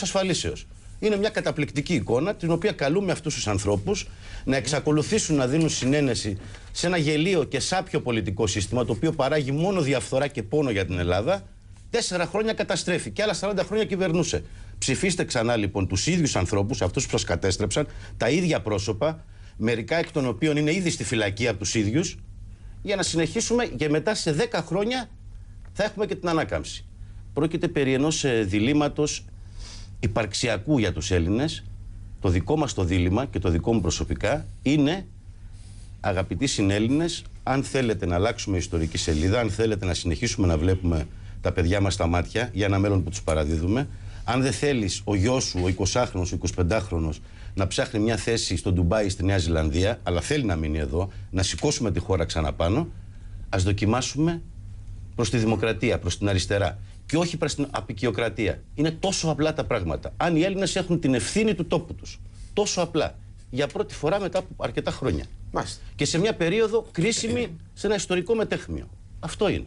ασφαλίσεως. Είναι μια καταπληκτική εικόνα, την οποία καλούμε αυτούς τους ανθρώπους να εξακολουθήσουν να δίνουν συνένεση σε ένα γελίο και σάπιο πολιτικό σύστημα, το οποίο παράγει μόνο διαφθορά και πόνο για την Ελλάδα. 4 χρόνια καταστρέφει και άλλα 40 χρόνια κυβερνούσε. Ψηφίστε ξανά λοιπόν τους ίδιους ανθρώπους, αυτούς που σας κατέστρεψαν, τα ίδια πρόσωπα, μερικά εκ των οποίων είναι ήδη στη φυλακή από τους ίδιους, για να συνεχίσουμε και μετά σε 10 χρόνια θα έχουμε και την ανάκαμψη. Πρόκειται περί ενός διλήμματος υπαρξιακού για τους Έλληνες. Το δικό μας το δίλημμα και το δικό μου προσωπικά είναι, αγαπητοί συνέλληνες, αν θέλετε να αλλάξουμε ιστορική σελίδα, αν θέλετε να συνεχίσουμε να βλέπουμε τα παιδιά μας στα μάτια για ένα μέλλον που τους παραδίδουμε, αν δεν θέλεις ο γιος σου, ο 20χρονος, ο 25χρονος να ψάχνει μια θέση στο Ντουμπάι, στη Νέα Ζηλανδία, αλλά θέλει να μείνει εδώ, να σηκώσουμε τη χώρα ξαναπάνω, ας δοκιμάσουμε προς τη δημοκρατία, προς την αριστερά. Και όχι προς την απικιοκρατία. Είναι τόσο απλά τα πράγματα. Αν οι Έλληνες έχουν την ευθύνη του τόπου τους. Τόσο απλά. Για πρώτη φορά μετά από αρκετά χρόνια. Μάλιστα. Και σε μια περίοδο κρίσιμη σε ένα ιστορικό μετέχμιο. Αυτό είναι.